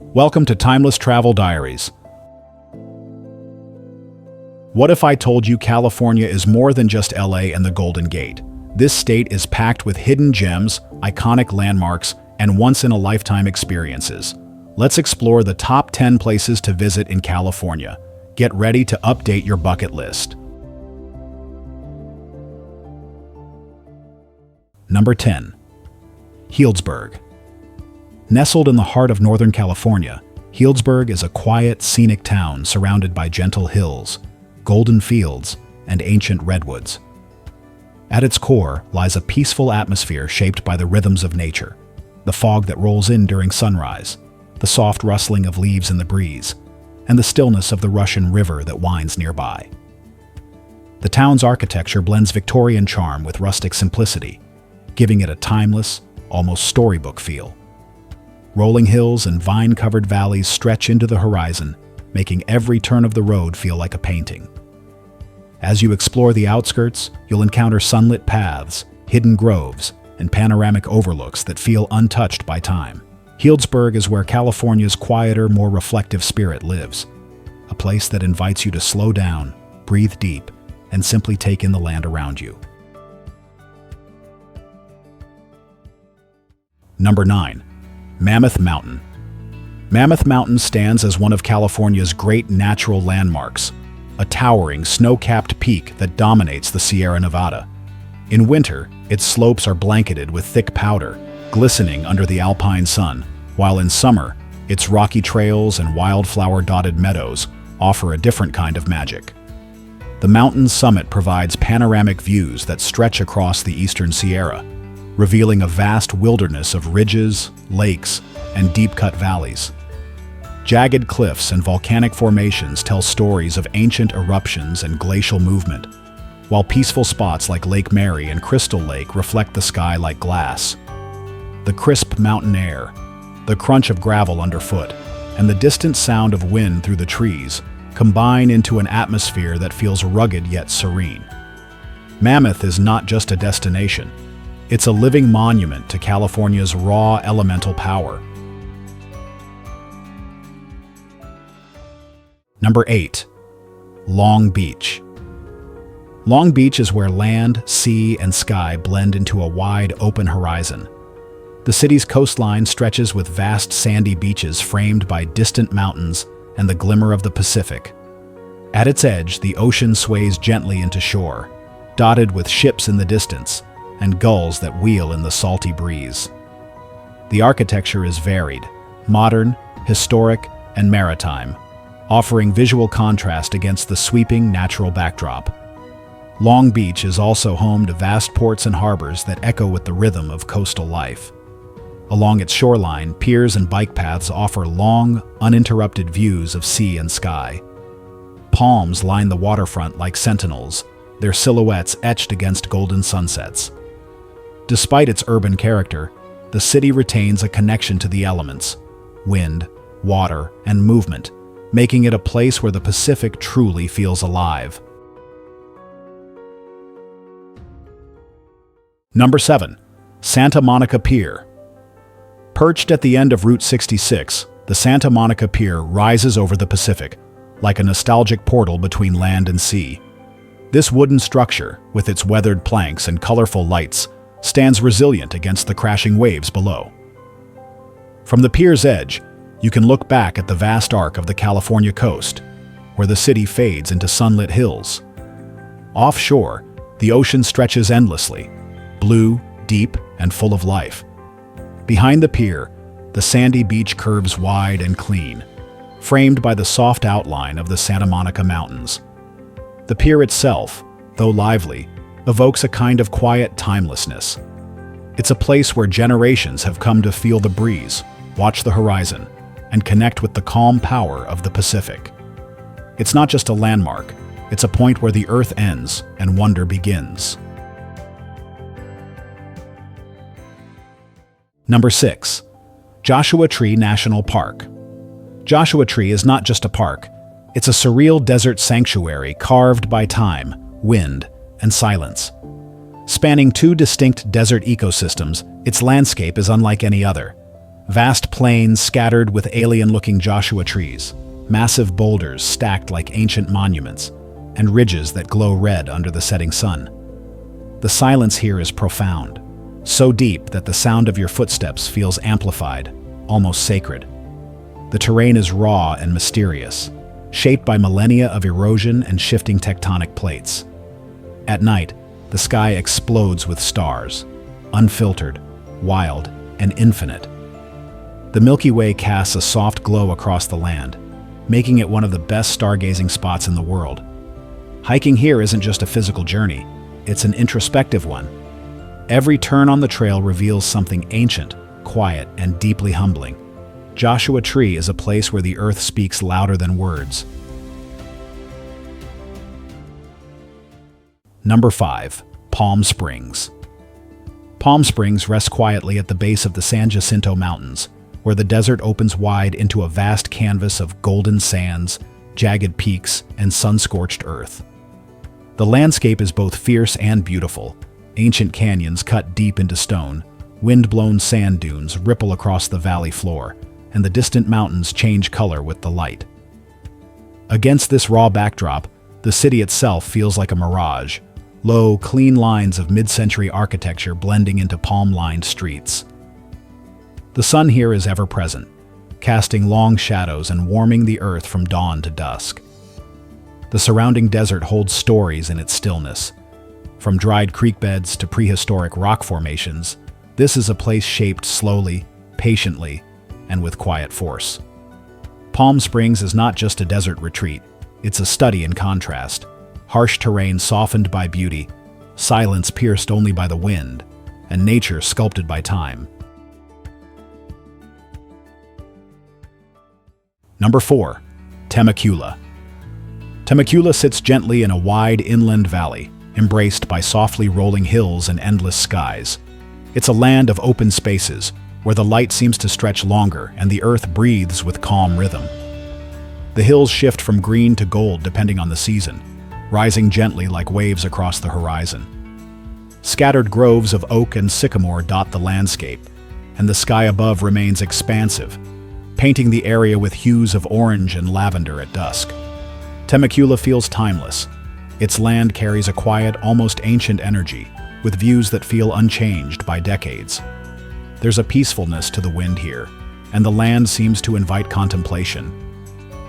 Welcome to Timeless Travel Diaries. What if I told you California is more than just LA and the Golden Gate? This state is packed with hidden gems, iconic landmarks, and once-in-a-lifetime experiences. Let's explore the top 10 places to visit in California. Get ready to update your bucket list. Number 10. Healdsburg. Nestled in the heart of Northern California, Healdsburg is a quiet, scenic town surrounded by gentle hills, golden fields, and ancient redwoods. At its core lies a peaceful atmosphere shaped by the rhythms of nature, the fog that rolls in during sunrise, the soft rustling of leaves in the breeze, and the stillness of the Russian River that winds nearby. The town's architecture blends Victorian charm with rustic simplicity, giving it a timeless, almost storybook feel. Rolling hills and vine-covered valleys stretch into the horizon, making every turn of the road feel like a painting. As you explore the outskirts, you'll encounter sunlit paths, hidden groves, and panoramic overlooks that feel untouched by time. Healdsburg is where California's quieter, more reflective spirit lives, a place that invites you to slow down, breathe deep, and simply take in the land around you. Number 9. Mammoth Mountain. Mammoth Mountain stands as one of California's great natural landmarks, a towering, snow-capped peak that dominates the Sierra Nevada. In winter, its slopes are blanketed with thick powder, glistening under the alpine sun, while in summer, its rocky trails and wildflower-dotted meadows offer a different kind of magic. The mountain's summit provides panoramic views that stretch across the eastern Sierra, revealing a vast wilderness of ridges, lakes, and deep-cut valleys. Jagged cliffs and volcanic formations tell stories of ancient eruptions and glacial movement, while peaceful spots like Lake Mary and Crystal Lake reflect the sky like glass. The crisp mountain air, the crunch of gravel underfoot, and the distant sound of wind through the trees combine into an atmosphere that feels rugged yet serene. Mammoth is not just a destination. It's a living monument to California's raw elemental power. Number 8. Long Beach. Long Beach is where land, sea, and sky blend into a wide, open horizon. The city's coastline stretches with vast sandy beaches framed by distant mountains and the glimmer of the Pacific. At its edge, the ocean sways gently into shore, dotted with ships in the distance and gulls that wheel in the salty breeze. The architecture is varied, modern, historic, and maritime, offering visual contrast against the sweeping natural backdrop. Long Beach is also home to vast ports and harbors that echo with the rhythm of coastal life. Along its shoreline, piers and bike paths offer long, uninterrupted views of sea and sky. Palms line the waterfront like sentinels, their silhouettes etched against golden sunsets. Despite its urban character, the city retains a connection to the elements: wind, water, and movement, making it a place where the Pacific truly feels alive. Number 7. Santa Monica Pier. Perched at the end of Route 66, the Santa Monica Pier rises over the Pacific, like a nostalgic portal between land and sea. This wooden structure, with its weathered planks and colorful lights, stands resilient against the crashing waves below. From the pier's edge, you can look back at the vast arc of the California coast, where the city fades into sunlit hills. Offshore, the ocean stretches endlessly, blue, deep, and full of life. Behind the pier, the sandy beach curves wide and clean, framed by the soft outline of the Santa Monica Mountains. The pier itself, though lively, evokes a kind of quiet timelessness. It's a place where generations have come to feel the breeze, watch the horizon, and connect with the calm power of the Pacific. It's not just a landmark, it's a point where the earth ends and wonder begins. Number 6. Joshua Tree National Park. Joshua Tree is not just a park, it's a surreal desert sanctuary carved by time, wind, and silence. Spanning two distinct desert ecosystems, its landscape is unlike any other. Vast plains scattered with alien-looking Joshua trees, massive boulders stacked like ancient monuments, and ridges that glow red under the setting sun. The silence here is profound, so deep that the sound of your footsteps feels amplified, almost sacred. The terrain is raw and mysterious, shaped by millennia of erosion and shifting tectonic plates. At night, the sky explodes with stars, unfiltered, wild, and infinite. The Milky Way casts a soft glow across the land, making it one of the best stargazing spots in the world. Hiking here isn't just a physical journey, it's an introspective one. Every turn on the trail reveals something ancient, quiet, and deeply humbling. Joshua Tree is a place where the earth speaks louder than words. Number 5. Palm Springs. Palm Springs rests quietly at the base of the San Jacinto Mountains, where the desert opens wide into a vast canvas of golden sands, jagged peaks, and sun-scorched earth. The landscape is both fierce and beautiful. Ancient canyons cut deep into stone, wind-blown sand dunes ripple across the valley floor, and the distant mountains change color with the light. Against this raw backdrop, the city itself feels like a mirage, low, clean lines of mid-century architecture blending into palm-lined streets. The sun here is ever present, casting long shadows and warming the earth from dawn to dusk. The surrounding desert holds stories in its stillness. From dried creek beds to prehistoric rock formations, this is a place shaped slowly, patiently, and with quiet force. Palm Springs is not just a desert retreat, it's a study in contrast. Harsh terrain softened by beauty, silence pierced only by the wind, and nature sculpted by time. Number 4. Temecula. Temecula sits gently in a wide inland valley, embraced by softly rolling hills and endless skies. It's a land of open spaces, where the light seems to stretch longer and the earth breathes with calm rhythm. The hills shift from green to gold depending on the season, rising gently like waves across the horizon. Scattered groves of oak and sycamore dot the landscape, and the sky above remains expansive, painting the area with hues of orange and lavender at dusk. Temecula feels timeless. Its land carries a quiet, almost ancient energy, with views that feel unchanged by decades. There's a peacefulness to the wind here, and the land seems to invite contemplation.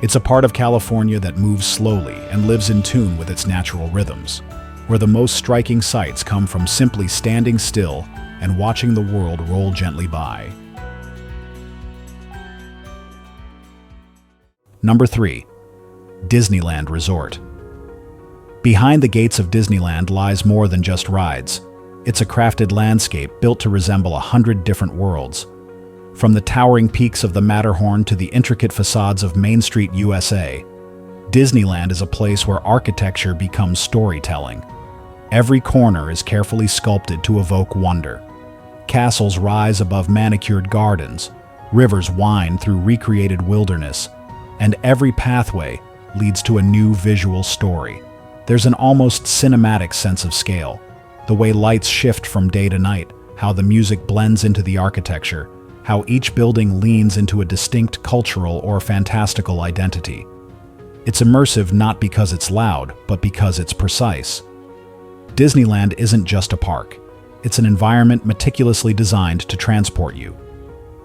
It's a part of California that moves slowly and lives in tune with its natural rhythms, where the most striking sights come from simply standing still and watching the world roll gently by. Number 3. Disneyland Resort. Behind the gates of Disneyland lies more than just rides. It's a crafted landscape built to resemble 100 different worlds. From the towering peaks of the Matterhorn to the intricate facades of Main Street, USA, Disneyland is a place where architecture becomes storytelling. Every corner is carefully sculpted to evoke wonder. Castles rise above manicured gardens, rivers wind through recreated wilderness, and every pathway leads to a new visual story. There's an almost cinematic sense of scale. The way lights shift from day to night, how the music blends into the architecture, how each building leans into a distinct cultural or fantastical identity. It's immersive not because it's loud, but because it's precise. Disneyland isn't just a park. It's an environment meticulously designed to transport you.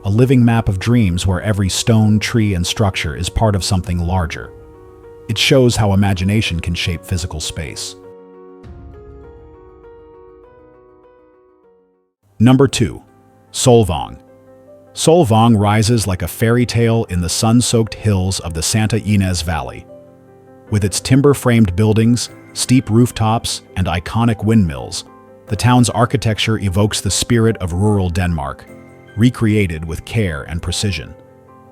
A living map of dreams where every stone, tree, and structure is part of something larger. It shows how imagination can shape physical space. Number 2. Solvang. Solvang rises like a fairy tale in the sun-soaked hills of the Santa Ynez Valley. With its timber-framed buildings, steep rooftops, and iconic windmills, the town's architecture evokes the spirit of rural Denmark, recreated with care and precision.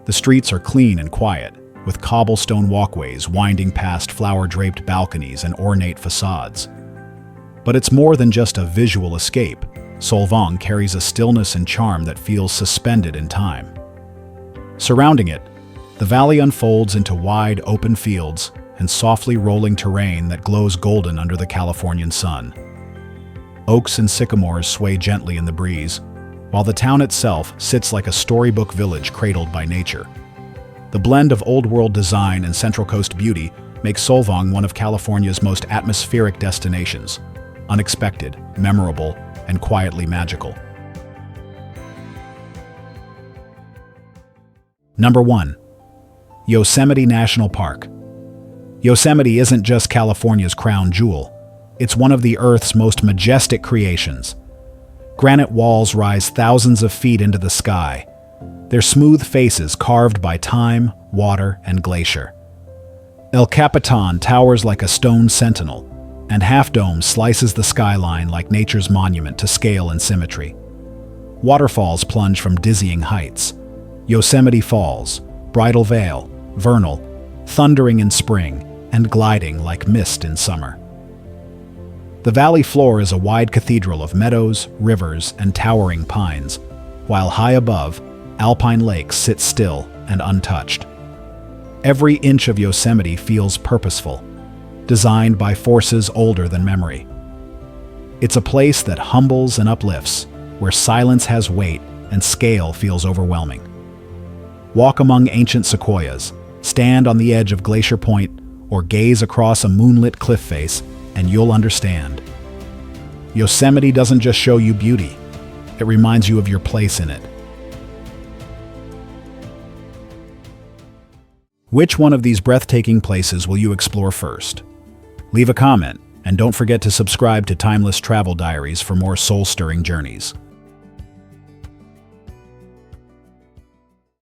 The streets are clean and quiet, with cobblestone walkways winding past flower-draped balconies and ornate facades. But it's more than just a visual escape. Solvang carries a stillness and charm that feels suspended in time. Surrounding it, the valley unfolds into wide, open fields and softly rolling terrain that glows golden under the Californian sun. Oaks and sycamores sway gently in the breeze, while the town itself sits like a storybook village cradled by nature. The blend of old-world design and Central Coast beauty makes Solvang one of California's most atmospheric destinations, unexpected, memorable, and quietly magical. Number 1. Yosemite National Park. Yosemite isn't just California's crown jewel, it's one of the Earth's most majestic creations. Granite walls rise thousands of feet into the sky, their smooth faces carved by time, water, and glacier. El Capitan towers like a stone sentinel, and Half Dome slices the skyline like nature's monument to scale and symmetry. Waterfalls plunge from dizzying heights. Yosemite Falls, Bridal Veil, vernal, thundering in spring, and gliding like mist in summer. The valley floor is a wide cathedral of meadows, rivers, and towering pines, while high above, alpine lakes sit still and untouched. Every inch of Yosemite feels purposeful, designed by forces older than memory. It's a place that humbles and uplifts, where silence has weight and scale feels overwhelming. Walk among ancient sequoias, stand on the edge of Glacier Point, or gaze across a moonlit cliff face, and you'll understand. Yosemite doesn't just show you beauty, it reminds you of your place in it. Which one of these breathtaking places will you explore first? Leave a comment, and don't forget to subscribe to Timeless Travel Diaries for more soul-stirring journeys.